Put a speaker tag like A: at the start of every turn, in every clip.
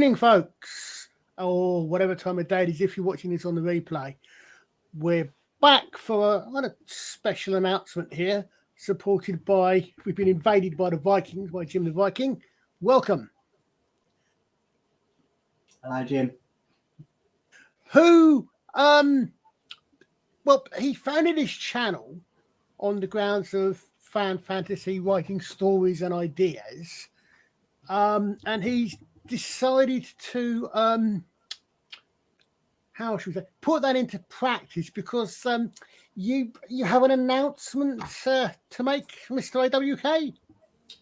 A: evening, folks, or whatever time of day it is if you're watching this on the replay. We're back for a special announcement here, supported by, we've been invaded by the Vikings, by Jim the Viking. Welcome.
B: Hello, Jim.
A: Who, well, he founded his channel on the grounds of fan fantasy, writing stories and ideas, and he's decided to how should we say, put that into practice, because you have an announcement to make, Mr. AWK.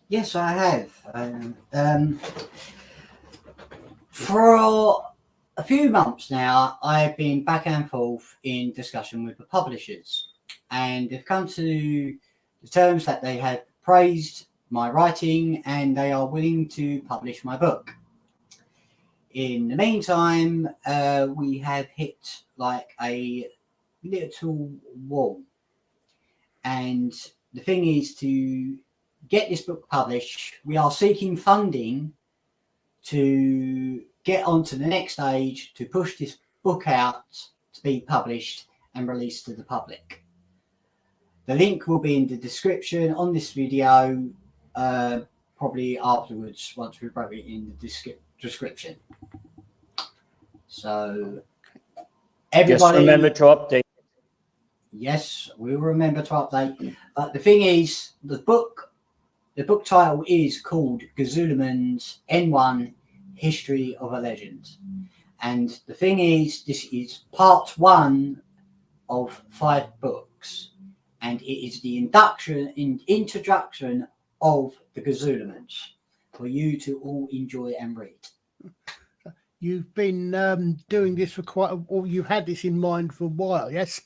B: Yes, I have. For a few months now, I've been back and forth in discussion with the publishers, and they've come to the terms that they have praised my writing and they are willing to publish my book. In the meantime, we have hit like a little wall, and the thing is, to get this book published, we are seeking funding to get on to the next stage, to push this book out to be published and released to the public. The link will be in the description on this video, probably afterwards, once we wrote it in the description. So everybody,
C: just remember to update.
B: Yes, we'll remember to update. But the thing is, the book title is called Guzilumans N1 History of a Legend. And the thing is, this is part 1 of 5 books. And it is the introduction of the Guzilumans for you to all enjoy and read.
A: You've been doing this for or you had this in mind for a while, yes?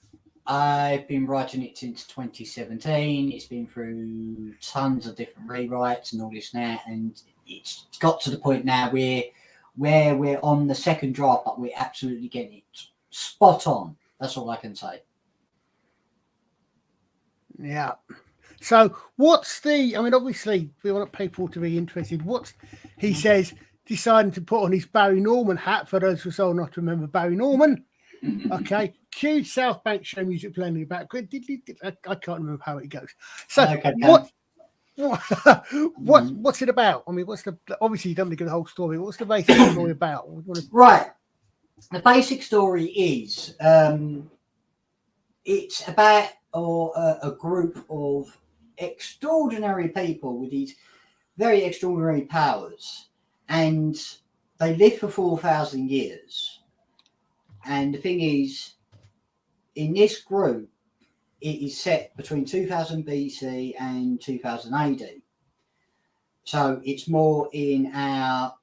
B: I've been writing it since 2017. It's been through tons of different rewrites and all this now, and it's got to the point now where we're on the second draft, but we're absolutely getting it spot on. That's all I can say.
A: Yeah. So what's obviously we want people to be interested. He says, deciding to put on his Barry Norman hat, for those who are old not to remember Barry Norman. Okay. Cue South Bank show music playing in the background. I can't remember how it goes. So okay, what's it about? I mean, obviously you don't get the whole story. What's the basic story about?
B: Right. The basic story is it's about a group of extraordinary people with these very extraordinary powers, and they live for 4,000 years. And the thing is, in this group, it is set between 2000 BC and 2000 AD. So it's more in our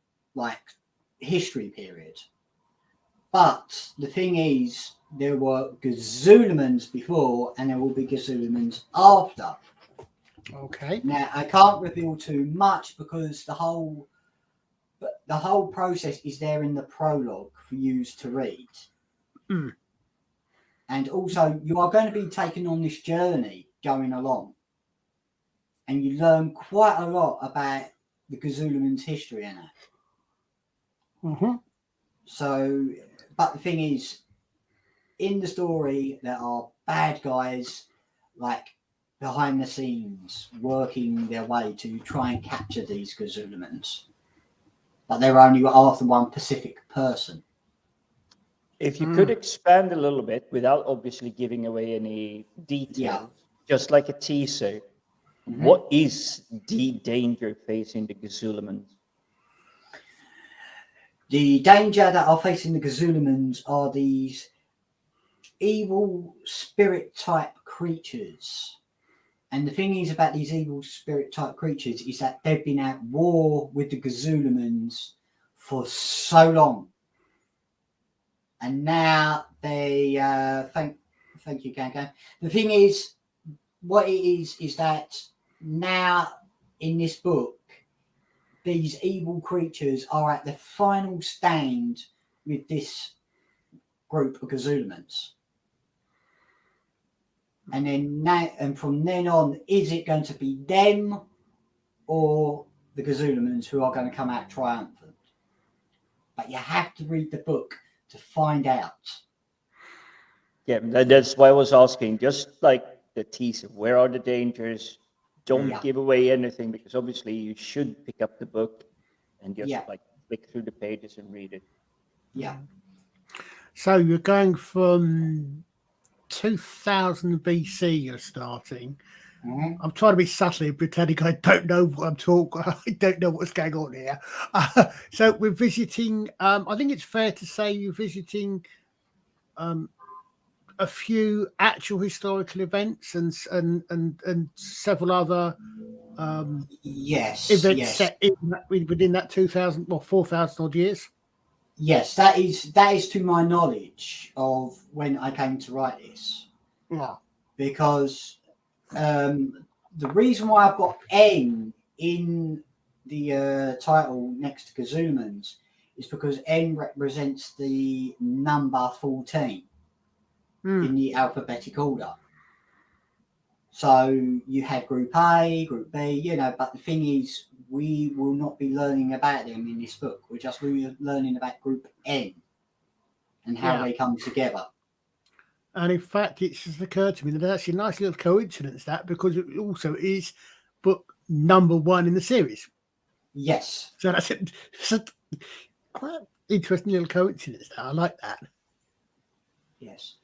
B: history period. But the thing is, there were Guzilumans before, and there will be Guzilumans after.
A: Okay.
B: Now I can't reveal too much because the whole process is there in the prologue for you to read.
A: Mm.
B: And also, you are going to be taken on this journey going along, and you learn quite a lot about the Guzilumans' history in it.
A: Mm-hmm.
B: So, but the thing is, in the story, there are bad guys behind the scenes working their way to try and capture these Guzilumans, but they're only after one specific person.
C: If you could expand a little bit without obviously giving away any details, just like a teaser, what is the danger facing the Guzilumans?
B: The danger that are facing the Guzilumans are these evil spirit type creatures. And the thing is about these evil spirit type creatures is that they've been at war with the Guzilumans for so long. And now they thank you, Kanka. The thing is, what it is that now in this book, these evil creatures are at the final stand with this group of Guzilumans. And then now, and from then on, is it going to be them or the Guzilumans who are going to come out triumphant? but you have to read the book to find out.
C: Yeah, that's why I was asking, just like the teaser, where are the dangers? Don't give away anything, because obviously you should pick up the book and just like flick through the pages and read it.
B: Yeah.
A: So you're going from 2000 BC, you're starting. I'm trying to be subtly pretending I don't know what I'm talking. I don't know what's going on here. So we're visiting. I think it's fair to say you're visiting a few actual historical events and several other events set within that 2000 or 4,000 odd years.
B: Yes, that is to my knowledge of when I came to write this.
A: Yeah.
B: Because the reason why I've got N in the title next to Guzilumans is because N represents the number 14 in the alphabetic order. So you had Group A, Group B, but the thing is, we will not be learning about them in this book. We're just learning about Group N and how they come together.
A: And in fact, it's just occurred to me that that's actually a nice little coincidence, that, because it also is book number 1 in the series.
B: Yes.
A: So that's quite an interesting little coincidence. I like that.
B: Yes.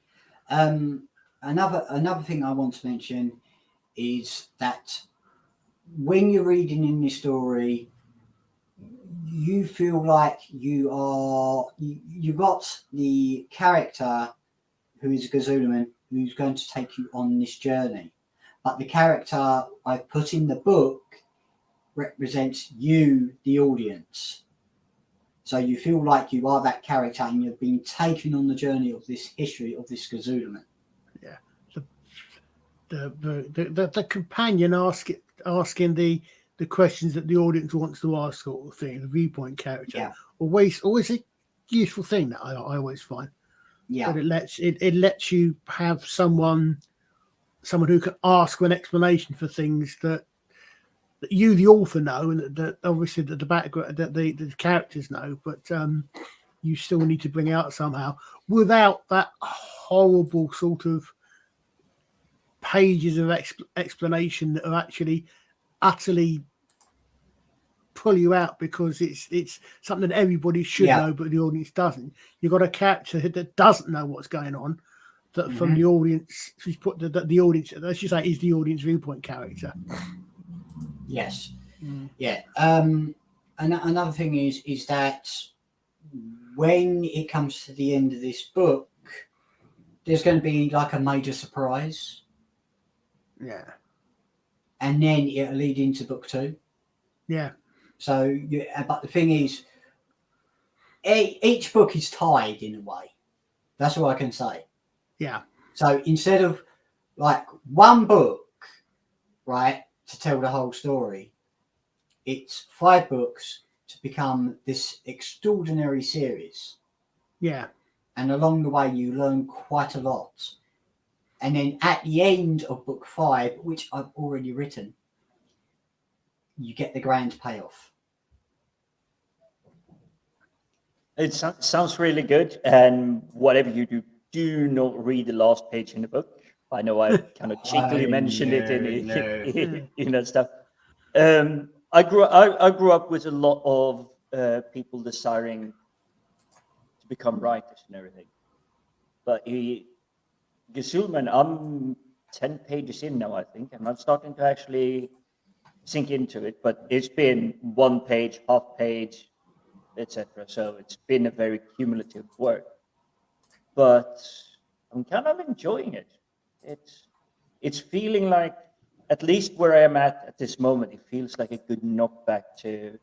B: Another thing I want to mention is that when you're reading in this story, you feel like you got the character who is Guziluman, who's going to take you on this journey. But the character I put in the book represents you, the audience. So you feel like you are that character and you've been taken on the journey of this history of this Guziluman.
A: Yeah. The companion asking the questions that the audience wants to ask, sort of thing, the viewpoint character.
B: Yeah.
A: Always a useful thing that I always find.
B: Yeah.
A: But it lets you have someone who can ask an explanation for things that you, the author, know, and that obviously the background that the characters know, but you still need to bring out somehow without that horrible sort of pages of explanation that are actually utterly pull you out, because it's something that everybody should know, but the audience doesn't. You've got a character that doesn't know what's going on, that from the audience, she's put the audience, as you say, is the audience viewpoint character.
B: Yes. Yeah. Another thing is that when it comes to the end of this book, there's going to be like a major surprise.
A: Yeah.
B: And then it'll lead into book 2.
A: Yeah.
B: So, but the thing is, each book is tied in a way. That's all I can say.
A: Yeah.
B: So instead of like one book, right, to tell the whole story, it's 5 books to become this extraordinary series.
A: Yeah.
B: And along the way, you learn quite a lot. And then at the end of book 5, which I've already written, you get the grand payoff.
C: It sounds really good. And whatever you do not read the last page in the book. I know I kind of cheekily mentioned it in stuff. I grew up with a lot of people desiring to become writers and everything. But Guziluman, I'm 10 pages in now, I think, and I'm starting to actually sink into it. But it's been 1 page, half page, etc. So it's been a very cumulative work. But I'm kind of enjoying it. It's feeling like, at least where I am at this moment, it feels like a good knockback to,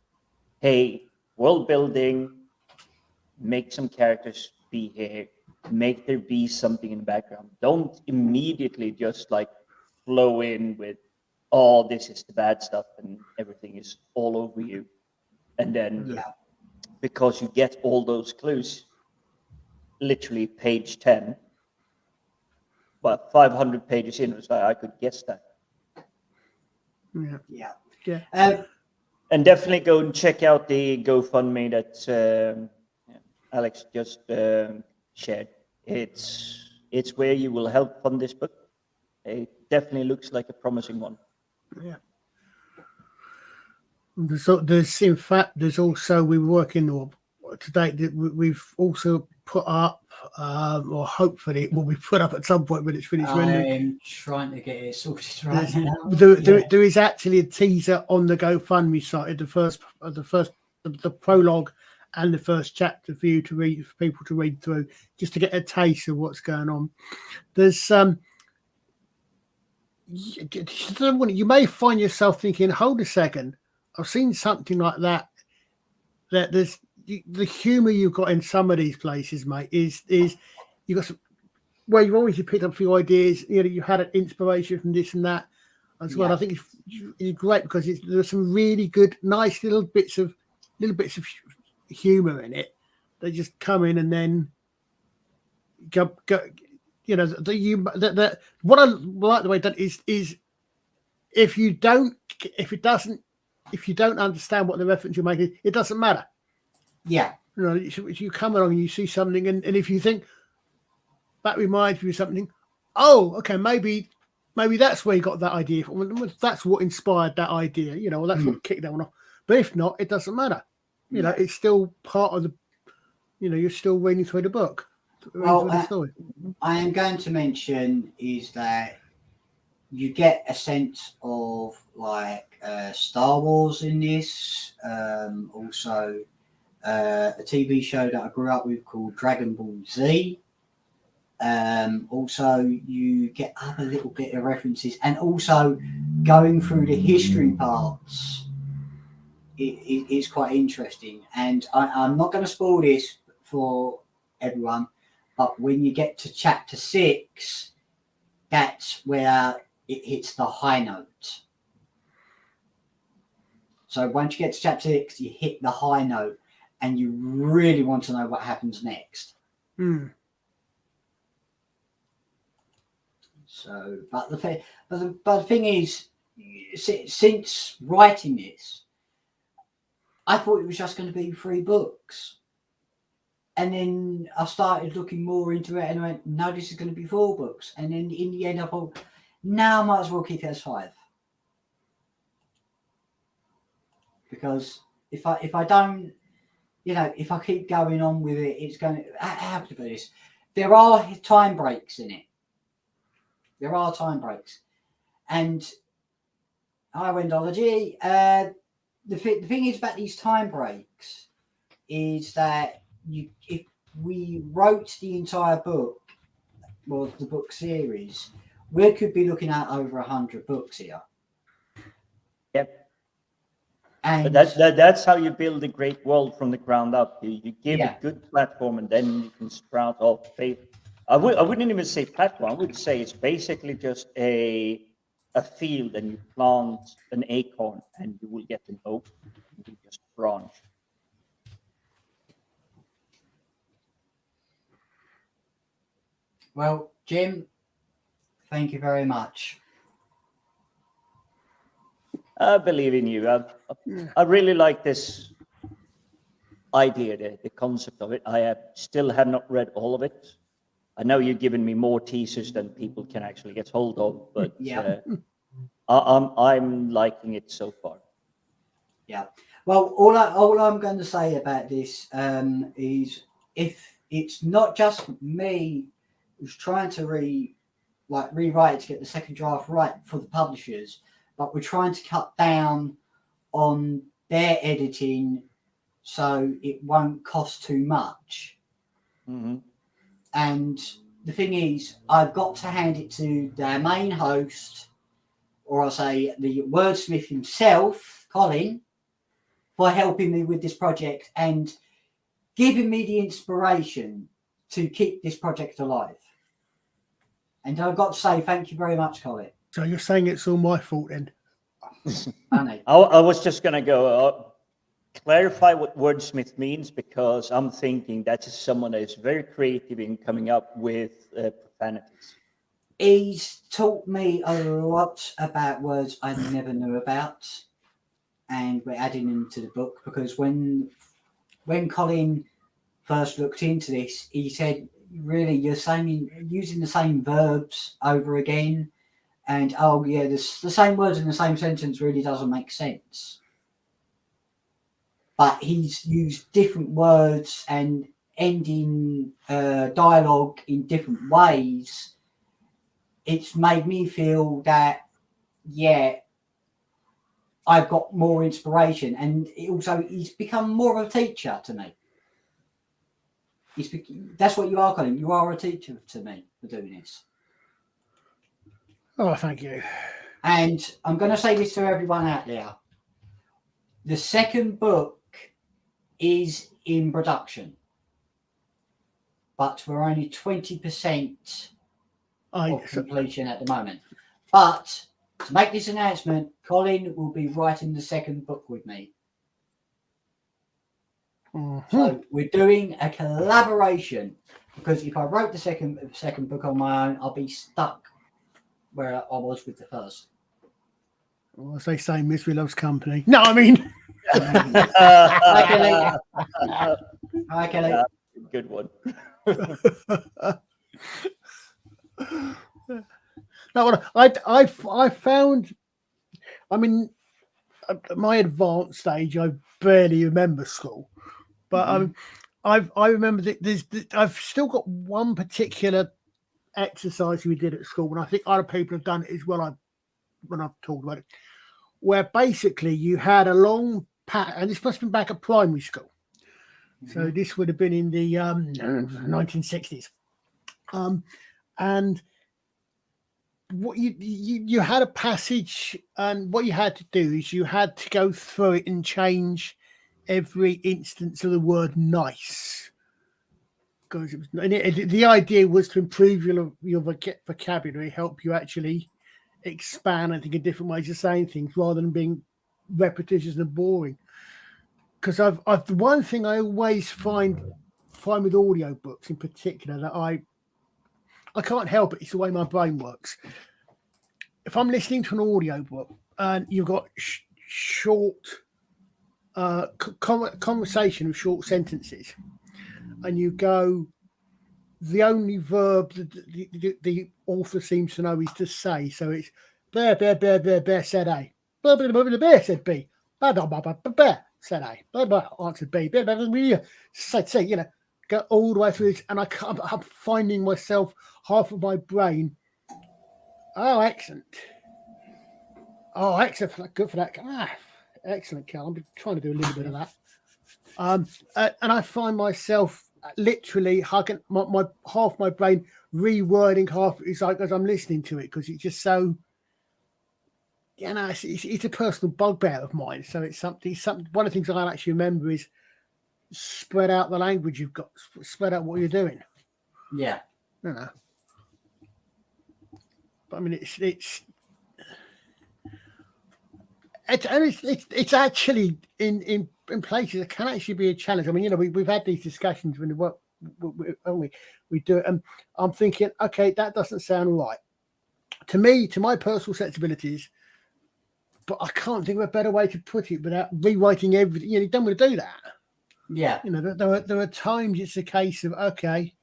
C: hey, world building, make some characters be here, make there be something in the background. Don't immediately just like flow in with, oh, this is the bad stuff and everything is all over you. And then because you get all those clues, literally page 10, but 500 pages in, so I could guess that.
B: Yeah.
C: And definitely go and check out the GoFundMe that Alex just shared. It's where you will help fund this book. It definitely looks like a promising one.
A: Yeah. There's in fact, there's also, we're working today, we've also put up, or hopefully it will be put up at some point when it's finished rendering.
B: I'm trying to get it sorted right now.
A: There is actually a teaser on the GoFundMe site, the prologue and the first chapter for you to read, for people to read through, just to get a taste of what's going on. There's you may find yourself thinking, hold a second, I've seen something like that. That there's the humour you've got in some of these places, mate, is you've got some, well, you've always picked up a few ideas, you know, you had an inspiration from this and that as well. I think it's great because there's some really good, nice little bits of humour in it. They just come in and then go you know, what I like the way that is if you don't understand what the reference you're making, it doesn't matter.
B: Yeah.
A: You know, if you come along and you see something, and if you think that reminds me of something, oh, okay, maybe that's where you got that idea from. That's what inspired that idea, you know, or that's what kicked that one off. But if not, it doesn't matter. You know, it's still part of the, you know, you're still reading through the book.
B: Well,
A: the story.
B: I am going to mention is that you get a sense of like Star Wars in this. Also, a TV show that I grew up with called Dragon Ball Z. Also, you get other little bit of references, and also going through the history parts is quite interesting. And I'm not going to spoil this for everyone, but when you get to chapter 6, that's where it hits the high note. So once you get to chapter 6, you hit the high note, and you really want to know what happens next. So, but the thing is, since writing this, I thought it was just going to be 3 books. And then I started looking more into it and I went, no, this is going to be 4 books. And then in the end, I thought, now I might as well keep it as 5. Because if I don't, you know, if I keep going on with it, it's going to, how to put this? There are time breaks in it. There are time breaks. And I went, oh, gee, the thing is about these time breaks is that if we wrote the entire book, well, the book series, we could be looking at over 100 books here.
C: Yep.
B: And
C: but that's how you build a great world from the ground up. You give a good platform, and then you can sprout off faith. I wouldn't even say platform. I would say it's basically just a field, and you plant an acorn, and you will get an oak. And you just branch.
B: Well, Jim, thank you very much.
C: I believe in you. I really like this idea, the concept of it. I still have not read all of it. I know you've given me more teasers than people can actually get hold of, but I'm liking it so far. Yeah.
B: Well, all I'm going to say about this is if it's not just me who's trying to rewrite it to get the second draft right for the publishers, but we're trying to cut down on their editing so it won't cost too much.
C: Mm-hmm.
B: And the thing is, I've got to hand it to their main host, or I'll say the wordsmith himself, Colin, for helping me with this project and giving me the inspiration to keep this project alive. And I've got to say thank you very much, Colin.
A: So you're saying it's all my fault then?
C: I was just going to go clarify what wordsmith means, because I'm thinking that is someone that is very creative in coming up with profanities.
B: He's taught me a lot about words I never knew about, and we're adding them to the book, because when Colin first looked into this, he said, really, you're using the same verbs over again. And, oh, yeah, the same words in the same sentence really doesn't make sense. But he's used different words and ending dialogue in different ways. It's made me feel that, yeah, I've got more inspiration. And he's become more of a teacher to me. That's what you are, Colin. You are a teacher to me for doing this.
A: Oh, thank you.
B: And I'm going to say this to everyone out there. The second book is in production, but we're only 20% of completion at the moment. But to make this announcement, Colin will be writing the second book with me.
A: Mm-hmm.
B: So we're doing a collaboration, because if I wrote the second book on my own, I'll be stuck where I was with the first.
A: Well, as they say, misery loves company. No, I mean...
B: Hi, Kelly. Hi, Kelly.
C: Good one.
A: No, I found... I mean, at my advanced stage, I barely remember school. But I remember that I've still got one particular exercise we did at school, and I think other people have done it as well when I've talked about it, where basically you had a long pattern, and this must have been back at primary school. So this would have been in the 1960s. And what you had a passage, and what you had to do is you had to go through it and change every instance of the word nice. Because it was, the idea was to improve your vocabulary, help you actually expand, I think, in different ways of saying things rather than being repetitious and boring. Because I've the one thing I always find with audiobooks in particular that I can't help it, it's the way my brain works. If I'm listening to an audiobook and you've got short conversation of short sentences, and you go, the only verb the author seems to know is to say. So it's bear said A, bear said B, bear said A, answered B, said C. Go all the way through this, and I'm finding myself, half of my brain. Oh, excellent! Oh, excellent! Good for that. Excellent, Cal. I'm trying to do a little bit of that. And I find myself literally hugging my half my brain, rewording half it's like as I'm listening to it, because it's just so, it's a personal bugbear of mine. So it's something. One of the things I actually remember is spread out the language you've got, spread out what you're doing.
B: Yeah.
A: But I mean, it's actually in places it can actually be a challenge. I mean, we've had these discussions when we do it, and I'm thinking, okay, that doesn't sound right to me, to my personal sensibilities, but I can't think of a better way to put it without rewriting everything. You don't want to do that.
B: Yeah.
A: There are times it's a case of, okay,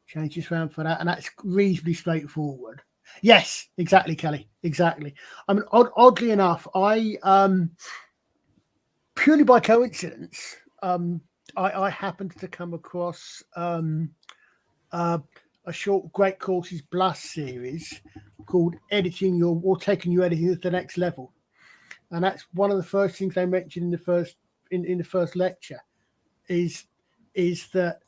A: change this round for that, and that's reasonably straightforward. Yes, exactly, Kelly. Exactly. I mean, oddly enough, I purely by coincidence, I happened to come across a short Great Courses Plus series called "Taking Your Editing to the Next Level," and that's one of the first things they mentioned in the first lecture is that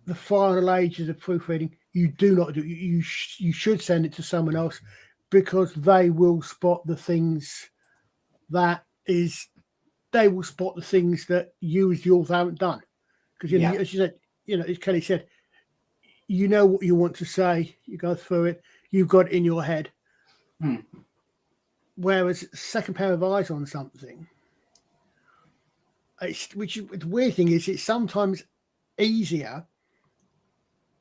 A: the final ages of proofreading, you do not do. You should send it to someone else, because they will spot the things that you as the author haven't done. Because as you said, as Kelly said, you know what you want to say. You go through it. You've got it in your head. Whereas second pair of eyes on something, the weird thing is, it's sometimes easier.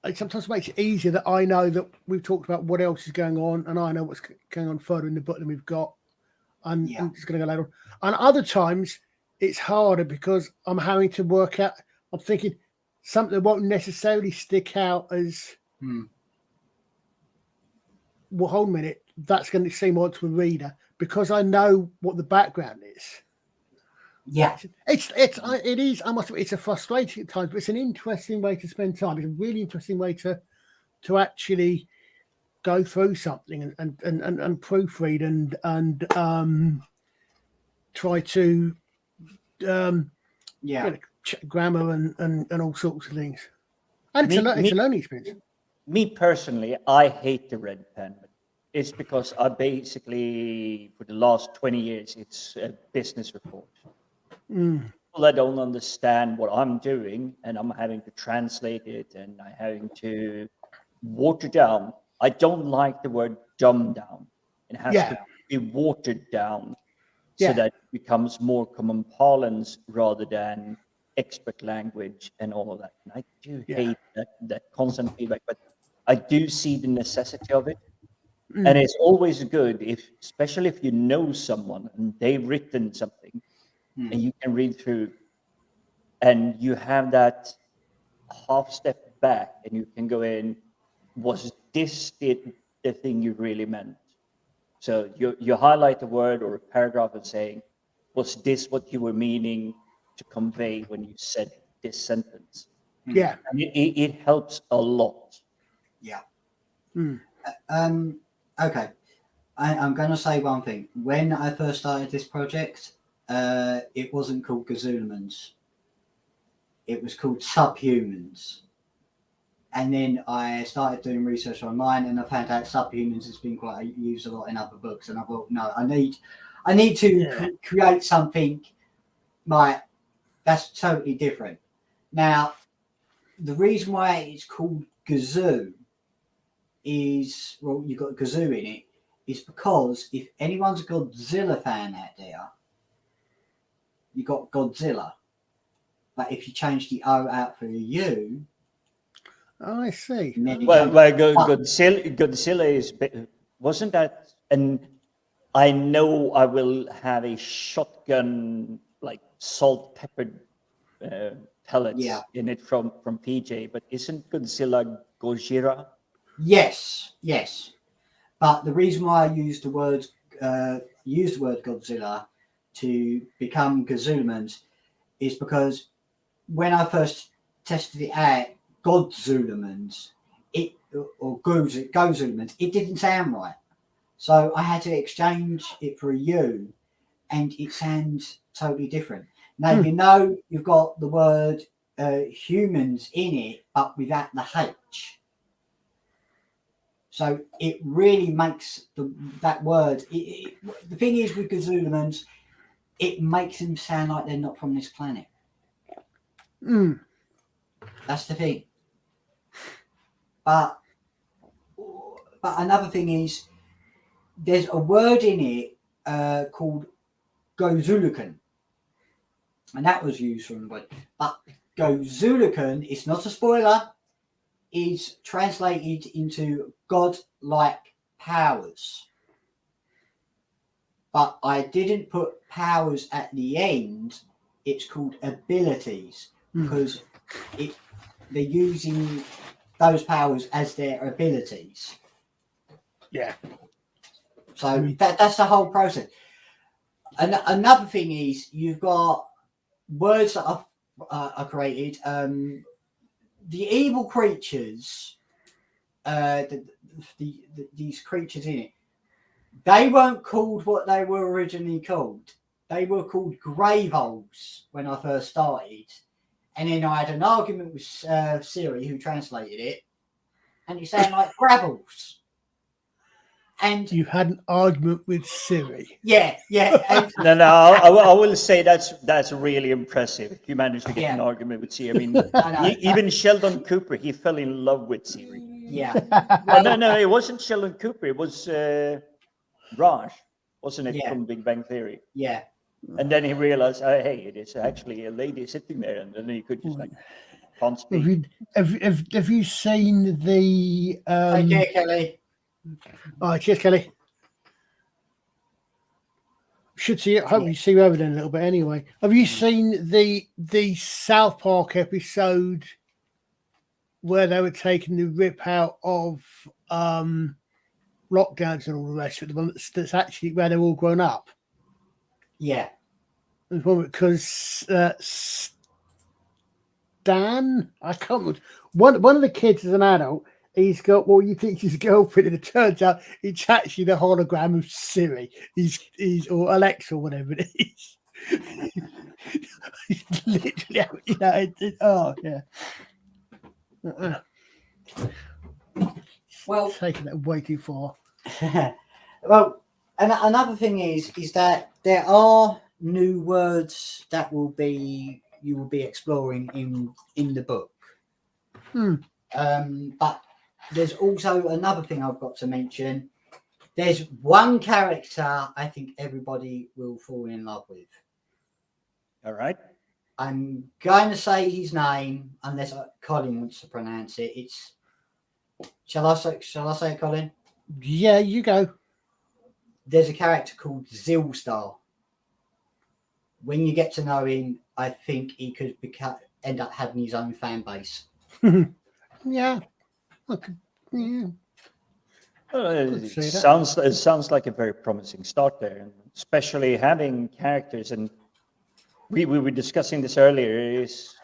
A: It sometimes makes it easier that I know that we've talked about what else is going on, and I know what's going on further in the book than we've got, and it's going to go later on. And other times it's harder because I'm having to work out. I'm thinking something that won't necessarily stick out as, well, hold a minute, that's going to seem odd to a reader because I know what the background is.
B: Yeah.
A: It is. I must admit, it's a frustrating at times, but it's an interesting way to spend time. It's a really interesting way to actually go through something and proofread and try to check grammar and all sorts of things. And it's a learning experience.
C: Me personally, I hate the red pen. It's because I basically, for the last 20 years, it's a business report. People that don't understand what I'm doing, and I'm having to translate it, and I'm having to water down. I don't like the word dumb down. It has to be watered down so that it becomes more common parlance rather than expert language and all of that. And I do hate that constant feedback, but I do see the necessity of it. And it's always good, especially if you know someone and they've written something and you can read through and you have that half step back and you can go in, was this the thing you really meant? So you highlight a word or a paragraph and saying, was this what you were meaning to convey when you said this sentence?
A: Yeah.
C: And it helps a lot.
B: Yeah. Okay. I'm going to say one thing. When I first started this project, it wasn't called Guzilumans. It was called Subhumans. And then I started doing research online, and I found out Subhumans has been quite used a lot in other books. And I thought, no, I need to create something like that's totally different. Now, the reason why it's called Gazoo is, well, you've got Gazoo in it, is because if anyone's a Godzilla fan out there, you got Godzilla. But if you change the O out for a U,
A: I see.
C: Godzilla is, wasn't that, and I know I will have a shotgun, like salt peppered pellets in it from PJ, but isn't Godzilla Gojira?
B: Yes. But the reason why I used the word Godzilla to become Guzilumans is because when I first tested it out, Guziluman's, Guzilumans, it didn't sound right. So I had to exchange it for a U, and it sounds totally different. Now, you know, you've got the word humans in it, but without the H. So it really makes that word. The thing is with Guzilumans, it makes them sound like they're not from this planet. That's the thing. But another thing is, there's a word in it called Guziluman, and that was used from the word. But Guziluman, it's not a spoiler, is translated into God-like powers. But I didn't put powers at the end. It's called abilities because they're using those powers as their abilities.
A: Yeah.
B: So that's the whole process. And another thing is you've got words that are created. The evil creatures, these creatures in it, they weren't called what they were originally called. They were called grave holes when I first started. And then I had an argument with Siri, who translated it, and it sounded like gravels. And
A: you had an argument with Siri.
B: Yeah. And,
C: no, I will say that's really impressive. You managed to get an argument with Siri. I mean, even Sheldon Cooper, he fell in love with Siri.
B: Yeah.
C: Well, no, it wasn't Sheldon Cooper. It was Raj, wasn't it, from Big Bang Theory?
B: Yeah.
C: And then he realized, hey, it is actually a lady sitting there, and then he could just can't speak.
A: Have you seen the?
B: Take care, Kelly.
A: Oh, cheers, Kelly. should see it. Hope you see over there in a little bit. Anyway, have you seen the South Park episode where they were taking the rip out of lockdowns and all the rest of it? The one that's actually where they're all grown up.
B: Yeah.
A: Because Stan, I can't remember. One of the kids is an adult. He's got what you think is his girlfriend, and it turns out it's actually the hologram of Siri. He's or Alexa or whatever it is. Literally, oh yeah.
B: Well,
A: taking that way too far.
B: Well, and another thing is that there are new words that you will be exploring in the book. But there's also another thing I've got to mention. There's one character I think everybody will fall in love with.
C: All right.
B: I'm going to say his name unless Colin wants to pronounce it. It's shall I say it, Colin?
A: Yeah, you go.
B: There's a character called Zilstar. When you get to know him, I think he could end up having his own fan base.
A: Yeah. Okay. Yeah.
C: It sounds like a very promising start there, and especially having characters. And we were discussing this earlier. Is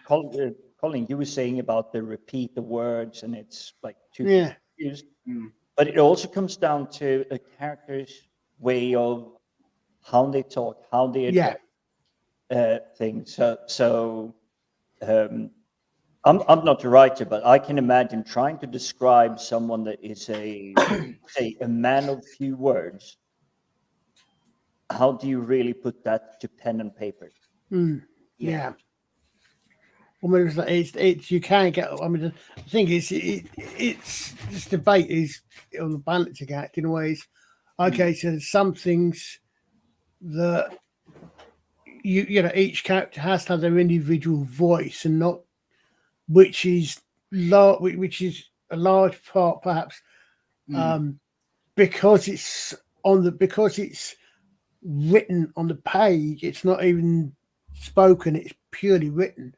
C: Colin, you were saying about repeat the words, and it's like too confused. But it also comes down to a character's way of how they talk, how they address things. So I'm not a writer, but I can imagine trying to describe someone that is a man of few words. How do you really put that to pen and paper?
A: Yeah. I mean, it's you can't get. I mean, the thing is, it's this debate is on the balancing act in ways. Okay, so there's some things that you know each character has to have their individual voice, and not which is a large part perhaps because it's written on the page. It's not even spoken. It's purely written.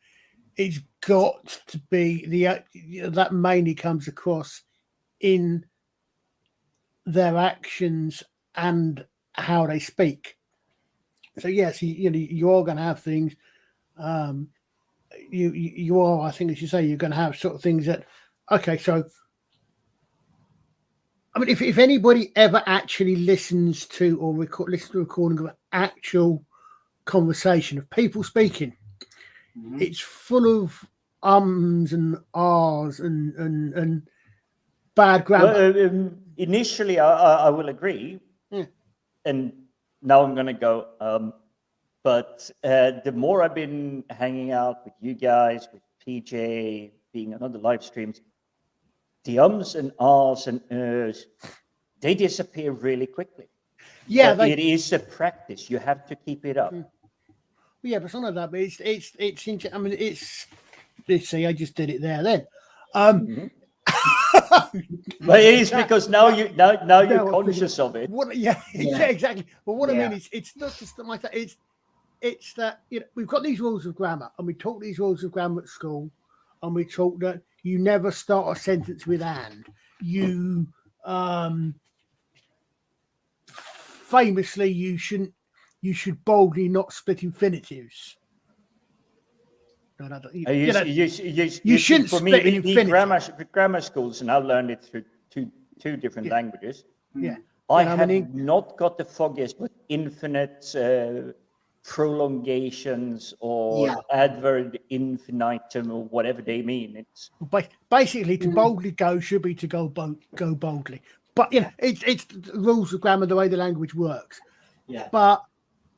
A: It's got to be that mainly comes across in their actions and how they speak. So yes, you are going to have things. You are, I think, as you say, you're going to have sort of things that. Okay, so I mean, if anybody ever actually listens to or listens to a recording of an actual conversation of people speaking. It's full of ums and ahs and bad grammar.
C: Well, initially, I will agree, and now I'm going to go. But the more I've been hanging out with you guys, with PJ, being on other live streams, the ums and ahs and ers, they disappear really quickly.
A: Yeah,
C: it is a practice. You have to keep it up.
A: Yeah, but it's not like that. But it's. I mean, it's. Let's see, I just did it there. Then,
B: But
C: it is because now you're conscious of it.
A: Yeah, exactly. But what I mean is, it's not just like that. It's that we've got these rules of grammar, and we taught these rules of grammar at school, and we taught that you never start a sentence with "and." You famously, you should boldly not split infinitives. You shouldn't
C: for
A: split
C: me,
A: infinitive.
C: grammar schools, and I learned it through two different languages.
A: Yeah,
C: I have not got the foggiest with infinite prolongations or adverb infinitum or whatever they mean. It's
A: basically to boldly go should be to go boldly. But it's the rules of grammar, the way the language works.
B: Yeah.
A: But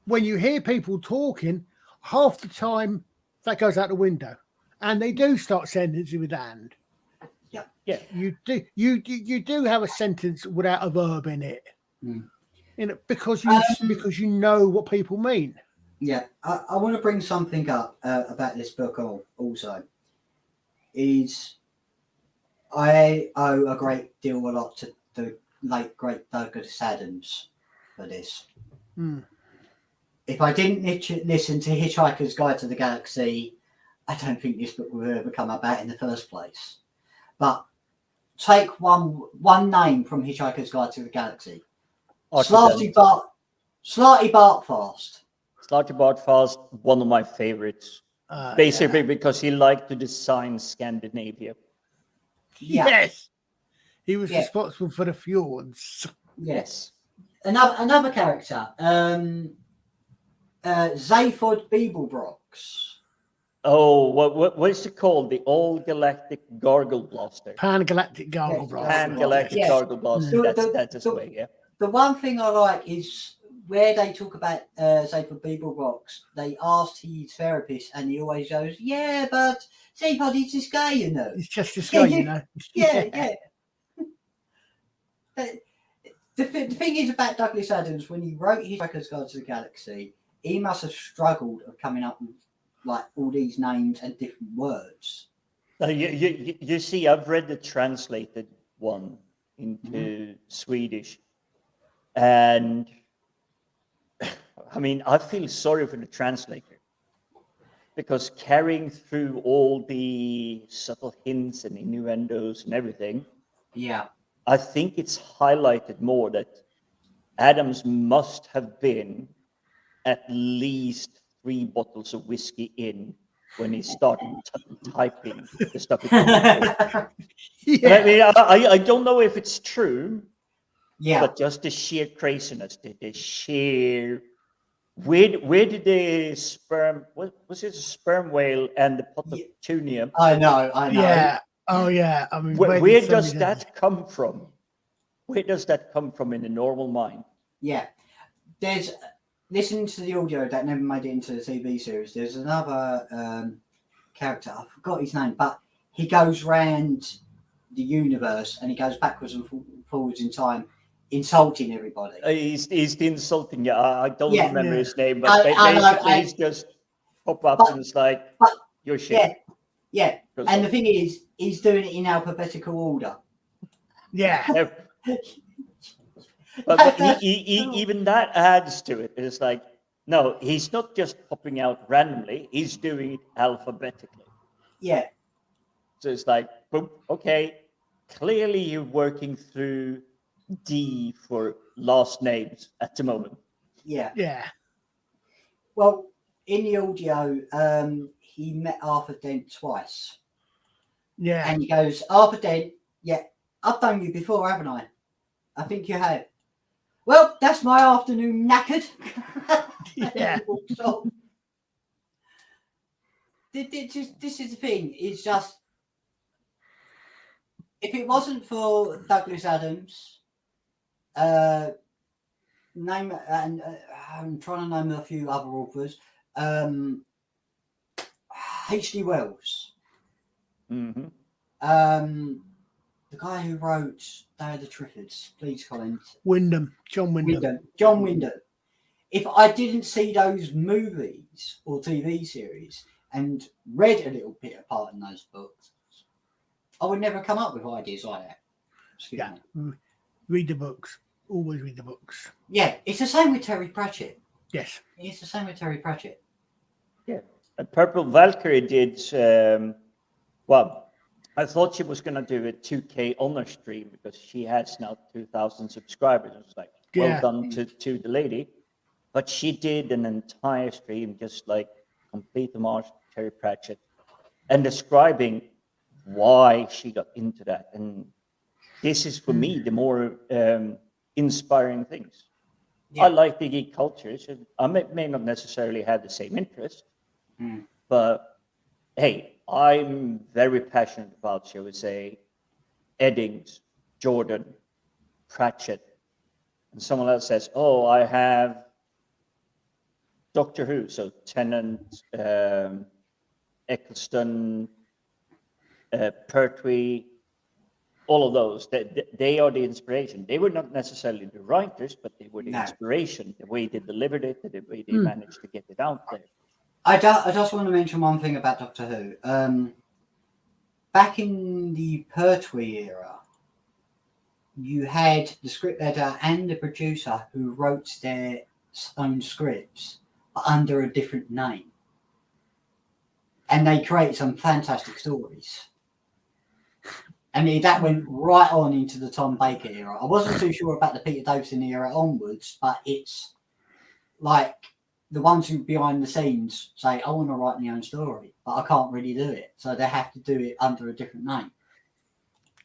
A: when you hear people talking, half the time that goes out the window, and they do start sentences with "and."
B: Yeah.
A: You do have a sentence without a verb in it. Because you know what people mean.
B: Yeah, I want to bring something up about this book also. Is I owe a great deal to the late great Douglas Adams for this. If I didn't listen to Hitchhiker's Guide to the Galaxy, I don't think this book would have ever come about in the first place. But take one name from Hitchhiker's Guide to the Galaxy. Slarty Bartfast.
C: Slarty Bartfast, one of my favorites. Basically because he liked to design Scandinavia.
B: Yeah.
A: Yes. He was responsible for the fjords.
B: Yes. Another character, Zaphod Beeblebrox.
C: Oh, what is it called? The All Galactic Gargle Blaster.
A: Pan-Galactic Gargle Blaster.
C: Pan-Galactic Gargle Blaster. That's his way, yeah.
B: The one thing I like is where they talk about Zaphod Beeblebrox, they asked his therapist and he always goes, yeah, but Zaphod is this guy, you know.
A: He's just this guy, you know.
B: Yeah. The thing is about Douglas Adams, when he wrote Hitchhiker's Guide to the Galaxy, he must have struggled of coming up with like all these names and different words.
C: You see, I've read the translated one into Swedish, and I mean, I feel sorry for the translator because carrying through all the subtle hints and innuendos and everything, I think it's highlighted more that Adams must have been at least 3 bottles of whiskey in when he started typing the stuff. I mean, I don't know if it's true, but just the sheer craziness, the sheer. Where did the sperm? What was it? A sperm whale and the pot of tunia?
B: I know.
A: Yeah. Oh yeah. I mean,
C: where does that come from? Where does that come from in a normal mind?
B: Yeah, there's listening to the audio that never made it into the TV series. There's another character. I forgot his name, but he goes round the universe and he goes backwards and forwards in time, insulting everybody.
C: He's insulting. I don't remember his name, but basically he's just pop up and it's like you're shit.
B: Yeah. And the thing is, he's doing it in alphabetical order.
A: Yeah.
C: But even that adds to it. It's like, no, he's not just popping out randomly. He's doing it alphabetically.
B: Yeah.
C: So it's like, boom, okay, clearly you're working through D for last names at the moment.
B: Yeah.
A: Yeah.
B: Well, in the audio, he met Arthur Dent twice.
A: Yeah.
B: And he goes, Arthur Dent, I've done you before, haven't I? I think you have. Well, that's my afternoon knackered.
A: Yeah.
B: This is the thing. It's just, if it wasn't for Douglas Adams, I'm trying to name a few other authors. H.G. Wells.
C: Mm-hmm.
B: The guy who wrote Day of the Triffids, please, Colin.
A: John Wyndham.
B: John Wyndham. If I didn't see those movies or TV series and read a little bit apart in those books, I would never come up with ideas like that. Excuse me.
A: Read the books. Always read the books.
B: Yeah, it's the same with Terry Pratchett.
A: Yes.
B: It's the same with Terry Pratchett.
C: Yeah. And Purple Valkyrie did, I thought she was going to do a 2K honor stream because she has now 2,000 subscribers. It was like, well done to the lady. But she did an entire stream just like complete homage to Terry Pratchett and describing why she got into that. And this is, for me, the more inspiring things. Yeah. I like the geek culture. So I may not necessarily have the same interest, but hey, I'm very passionate about, shall we say, Eddings, Jordan, Pratchett, and someone else says, oh, I have Doctor Who, so Tennant, Eccleston, Pertwee, all of those, they are the inspiration. They were not necessarily the writers, but they were the inspiration, the way they delivered it, the way they managed to get it out there. I
B: just want to mention one thing about Doctor Who. Back in the Pertwee era, you had the script editor and the producer who wrote their own scripts but under a different name. And they created some fantastic stories. And that went right on into the Tom Baker era. I wasn't too sure about the Peter Davison era onwards, but it's like the ones who behind the scenes say, I want to write my own story, but I can't really do it. So they have to do it under a different name.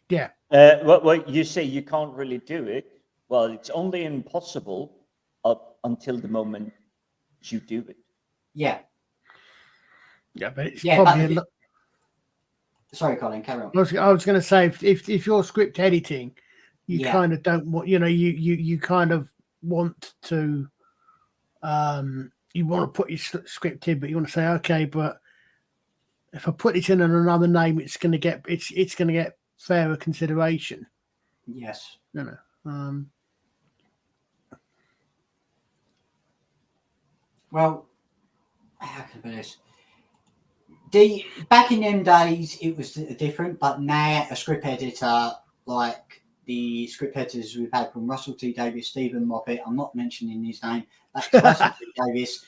A: Yeah.
C: What you say you can't really do it. Well, it's only impossible up until the moment you do it.
B: Yeah.
A: Yeah, but it's
B: Yeah,
A: probably
B: but sorry, Colin, carry on.
A: I was going to say, if you're script editing, you
B: Yeah.
A: kind of don't want, you kind of want to, you want to put your script in, but you want to say, okay, but if I put it in another name, it's going to get fairer consideration.
B: Yes. Well, how can I put this? Back in them days, it was different, but now a script editor, like the script editors we've had from Russell T Davies, Stephen Moffat, I'm not mentioning his name, that's Russell T Davies,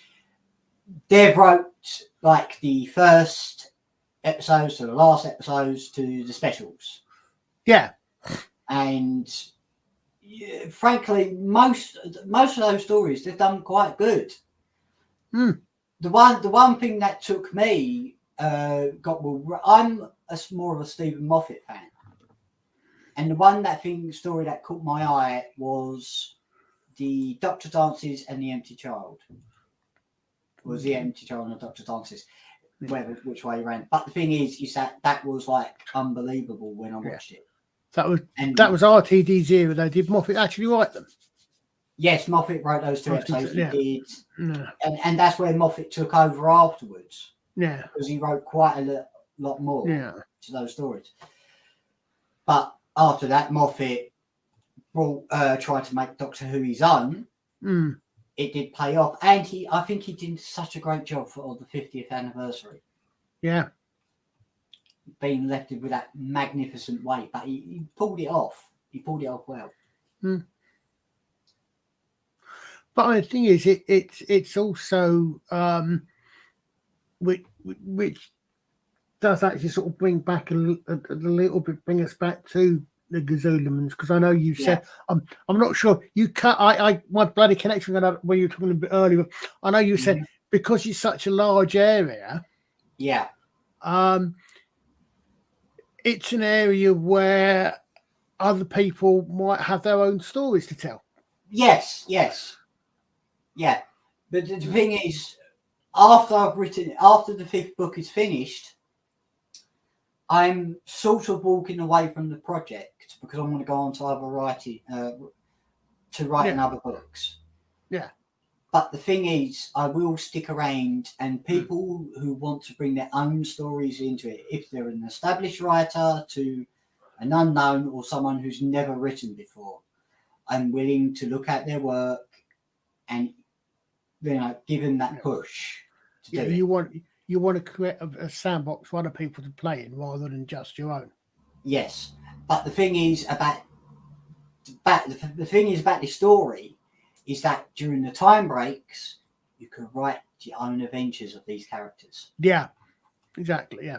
B: they wrote like the first episodes to the last episodes to the specials.
A: Yeah.
B: And frankly, most of those stories, they've done quite good.
A: Mm.
B: The one thing that took me I'm more of a Stephen Moffat fan, and the story that caught my eye was the Doctor Dances and the Empty Child. Was the Empty Child and the Doctor Dances, which way you ran? But the thing is that was like unbelievable when I watched it. That was
A: RTD's era though. Did Moffat actually write them?
B: Yes, Moffat wrote those 2 episodes.
A: Yeah.
B: He did,
A: Yeah.
B: and that's where Moffat took over afterwards.
A: Yeah,
B: because he wrote quite a lot more to those stories. But after that, Moffat tried to make Doctor Who his own.
A: Mm.
B: It did pay off, and I think he did such a great job for the 50th anniversary.
A: Yeah,
B: being left with that magnificent weight, but he pulled it off. He pulled it off well.
A: Mm. But the thing is, it's also which does actually sort of bring back a little bit, bring us back to the Guzilumans, because I know you said I'm not sure you cut. My bloody connection when you were talking a bit earlier. I know you said because it's such a large area.
B: Yeah.
A: It's an area where other people might have their own stories to tell.
B: Yes. Yeah, but the thing is, after the 5th book is finished, I'm sort of walking away from the project because I want to go on to other writing, to write in other books.
A: Yeah.
B: But the thing is, I will stick around, and people who want to bring their own stories into it, if they're an established writer to an unknown or someone who's never written before, I'm willing to look at their work and give them that push.
A: You want to create a sandbox for other people to play in rather than just your own.
B: Yes, but the thing is about the story is that during the time breaks, you can write your own adventures of these characters.
A: Yeah, exactly.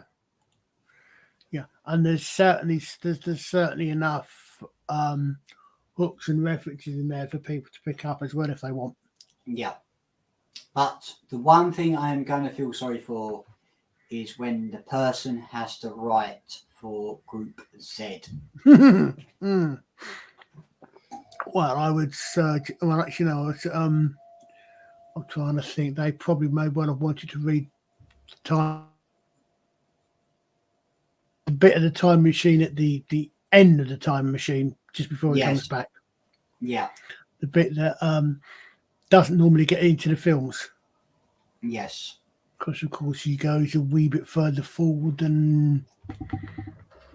A: Yeah, and there's certainly enough hooks and references in there for people to pick up as well if they want.
B: Yeah. But the one thing I am going to feel sorry for is when the person has to write for Group Z.
A: Well, I would actually, I'm trying to think. They probably may well have wanted to read a bit of the Time Machine at the end of the Time Machine just before he comes back.
B: Yeah.
A: The bit that doesn't normally get into the films.
B: Yes.
A: Because, of course, he goes a wee bit further forward than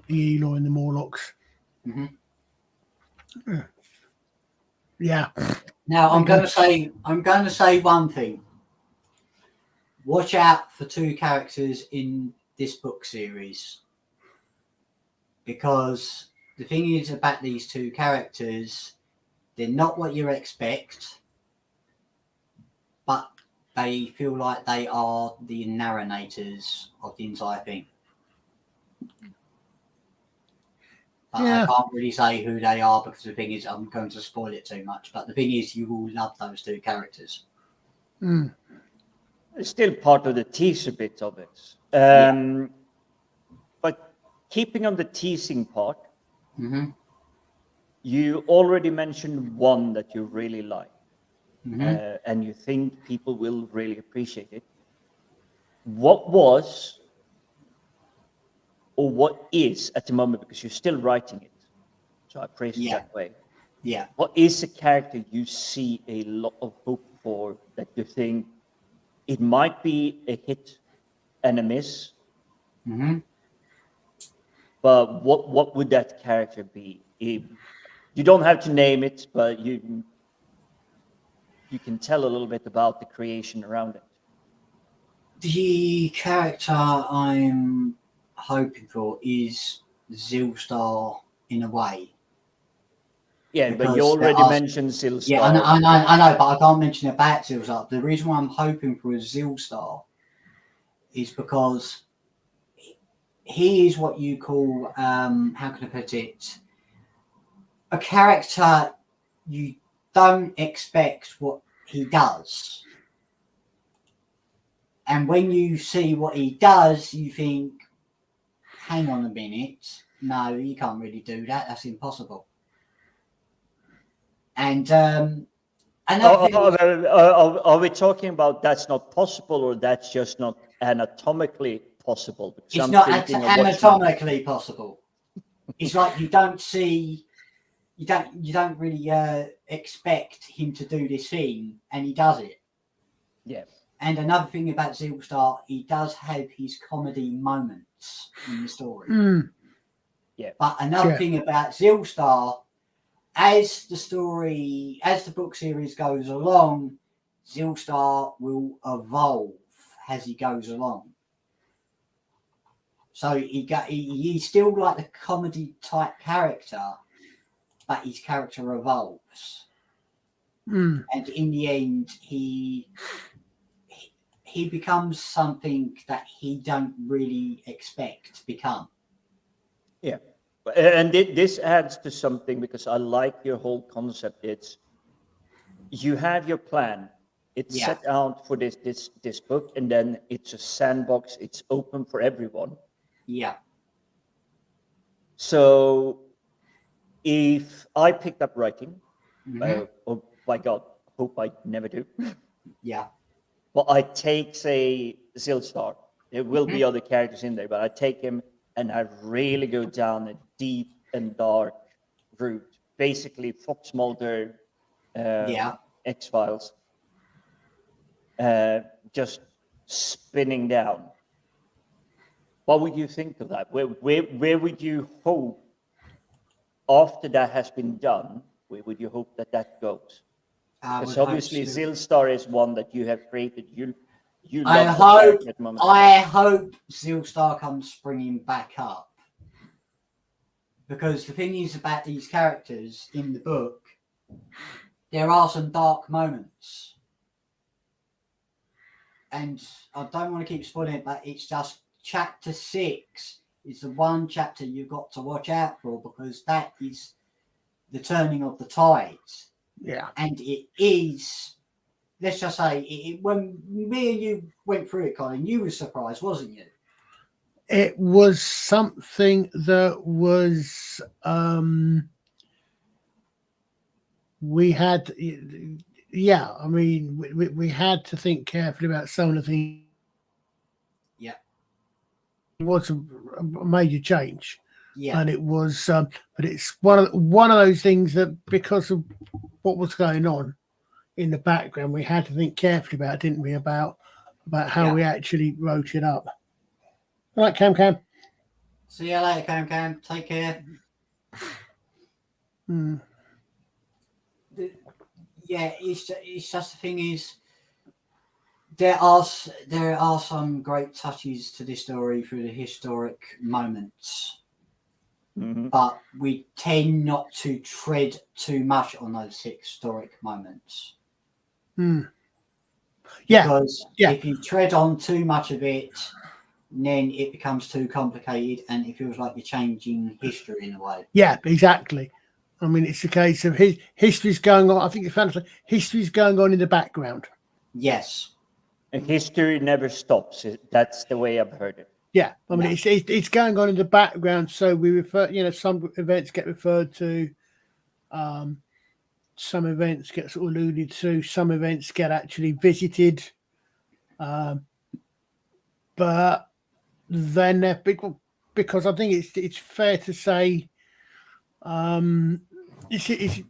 A: the Eloy and the Morlocks.
B: Mm-hmm.
A: Yeah.
B: Now, I'm going to say one thing. Watch out for 2 characters in this book series. Because the thing is about these 2 characters, they're not what you expect. but they feel like they are the narrators of the entire thing. But
A: Yeah.
B: I can't really say who they are because the thing is, I'm going to spoil it too much. But the thing is, you will love those two characters.
A: Mm.
C: It's still part of the teaser bit of it. But keeping on the teasing part,
B: Mm-hmm.
C: you already mentioned one that you really like, and you think people will really appreciate it. What was, or what is at the moment, because you're still writing it, so I praise it that way.
B: Yeah.
C: What is a character you see a lot of hope for, that you think it might be a hit and a miss?
B: Mm-hmm.
C: But what would that character be? You don't have to name it, but you can tell a little bit about the creation around it.
B: The character I'm hoping for is Zilstar in a way.
C: Yeah, but you
B: Because
C: already mentioned Zilstar.
B: Yeah, I know, but I can't mention about Zilstar. The reason why I'm hoping for a Zilstar is because he is what you call, how can I put it, a character you don't expect what he does. And when you see what he does, you think, hang on a minute, no, you can't really do that. That's impossible. And
C: Are we talking about that's not possible, or that's just not anatomically possible? Because
B: it's
C: I'm
B: not
C: thinking of
B: anatomically possible. It's like you don't really expect him to do this thing, and he does it.
C: Yeah.
B: And another thing about Zilstar, he does have his comedy moments in the story.
C: Yeah.
B: But another thing about Zilstar, as the book series goes along, Zilstar will evolve as he goes along. So he's still like the comedy type character, but his character evolves. And in the end, he becomes something that he don't really expect to become.
C: Yeah. And this adds to something, because I like your whole concept. It's, you have your plan. It's set out for this book, and then it's a sandbox. It's open for everyone.
B: Yeah.
C: So if I picked up writing, oh my God, hope I never do.
B: Yeah.
C: But I take, say, Zilstar. There will be other characters in there, but I take him and I really go down a deep and dark route. Basically, Fox Mulder, X-Files, just spinning down. What would you think of that? Where would you hope, after that has been done, where would you hope that goes? Because obviously Zilstar is one that you have created. I
B: hope Zilstar comes springing back up. Because the thing is about these characters in the book, there are some dark moments. And I don't want to keep spoiling it, but it's just chapter 6 is the one chapter you've got to watch out for, because that is the turning of the tides.
A: Yeah.
B: And it is, let's just say, when me and you went through it, Colin, you were surprised, wasn't you?
A: It was something that was, we had, I mean, we had to think carefully about some of the things.
B: Yeah.
A: It was a major change.
B: Yeah.
A: And it was, but it's one of those things that, because of what was going on in the background, we had to think carefully about, didn't we, about how we actually wrote it up. All right, Cam.
B: See you later, Cam. Take care. Yeah, it's just the thing is, there are some great touches to this story through the historic moments, but we tend not to tread too much on those historic moments. Because
A: Yeah.
B: if you tread on too much of it, then it becomes too complicated and it feels like you're changing history in a way.
A: Yeah, exactly. I mean, it's a case of history's going on. I think it's fantastic. History's going on in the background.
B: Yes.
C: And history never stops. That's the way I've heard it.
A: Yeah, I mean, it's going on in the background. So we refer, some events get referred to, some events get sort of alluded to, some events get actually visited, but then they're big, because I think it's fair to say, it's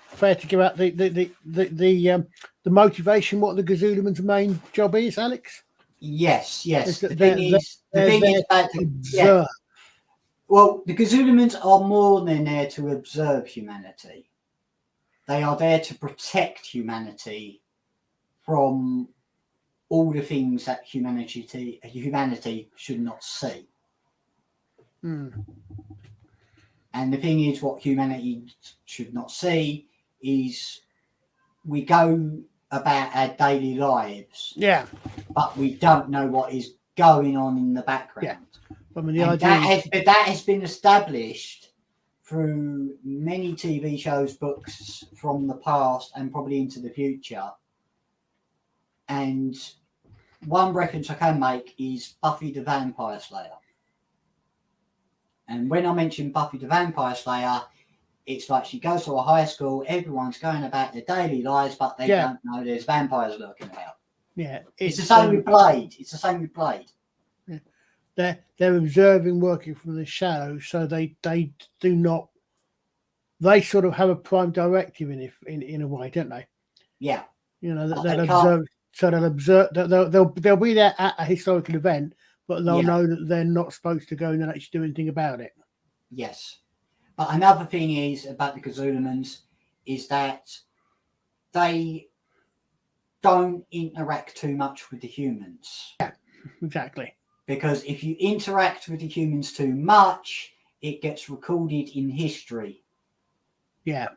A: fair to give out the motivation, what the Guzilumans' main job is, Alex.
B: Yes. The
A: They're
B: thing is about
A: observe.
B: Well, the Guzilumans are more than there to observe humanity. They are there to protect humanity from all the things that humanity should not see.
A: Mm.
B: And the thing is, what humanity should not see is we go about our daily lives, but we don't know what is going on in the background.
A: I mean,
B: that has been established through many TV shows, books from the past, and probably into the future. And one reference I can make is Buffy the Vampire Slayer. And when I mention Buffy the Vampire Slayer, it's like she goes to a high school, everyone's going about their daily lives, but they don't know there's vampires lurking about.
A: Yeah.
B: It's the same with Blade.
A: They're observing, working from the shadows, so they do not. They sort of have a prime directive in a way, don't they?
B: Yeah.
A: They'll observe. So they'll observe. They'll be there at a historical event, but they'll know that they're not supposed to go and actually do anything about it.
B: Yes. But another thing is about the Guzilumans is that they don't interact too much with the humans.
A: Yeah, exactly.
B: Because if you interact with the humans too much, it gets recorded in history.
A: Yeah.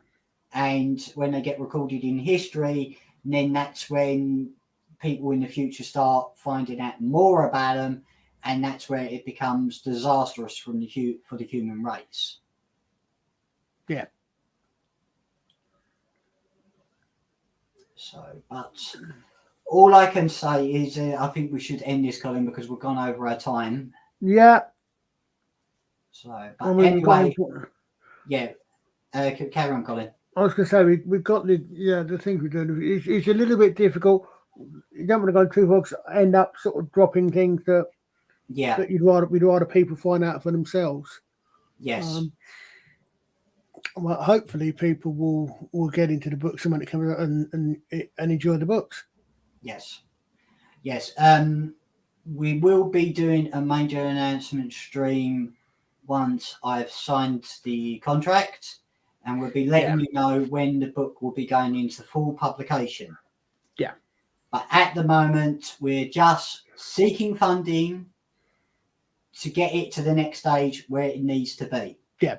B: And when they get recorded in history, then that's when people in the future start finding out more about them, and that's where it becomes disastrous for the human race.
A: Yeah.
B: So, but all I can say is I think we should end this, Colin, because we've gone over our time.
A: Yeah.
B: So, but anyway, carry on, Colin.
A: I was going to say we've got the things we're doing. It's a little bit difficult. You don't want to go too far, end up sort of dropping things that we'd rather people find out for themselves.
B: Yes.
A: Well, hopefully people will get into the books when it comes out and enjoy the books.
B: Yes. We will be doing a major announcement stream once I've signed the contract, and we'll be letting you know when the book will be going into full publication.
A: Yeah.
B: But at the moment, we're just seeking funding to get it to the next stage where it needs to be.
A: Yeah.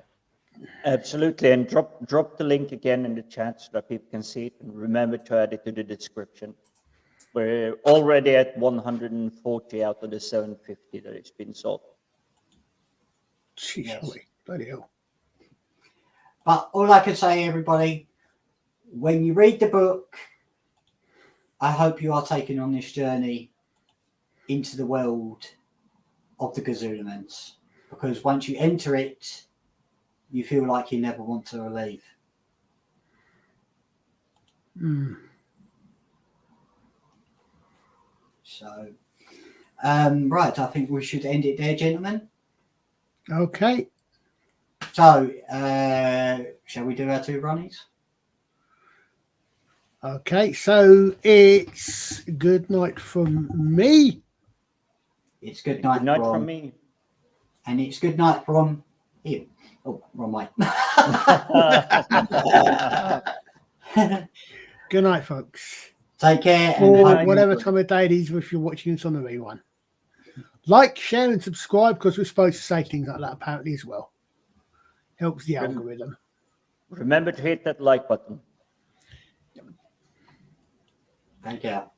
C: Absolutely. And drop the link again in the chat so that people can see it. And remember to add it to the description. We're already at 140 out of the 750 that it's been sold.
A: Jeez, bloody hell.
B: But all I can say, everybody, when you read the book, I hope you are taken on this journey into the world of the Guzilumans, because once you enter it, you feel like you never want to leave. So, right, I think we should end it there, gentlemen.
A: Okay.
B: So, shall we do our two Ronnies?
A: Okay, so it's good night from me.
B: It's good night,
C: from me.
B: And it's good night from him. Oh, wrong way.
A: Good night, folks.
B: Take care.
A: Or whatever time of day it is if you're watching this on the rerun. Like, share, and subscribe, because we're supposed to say things like that apparently as well. Helps the algorithm.
C: Remember to hit that like button.
B: Thank you.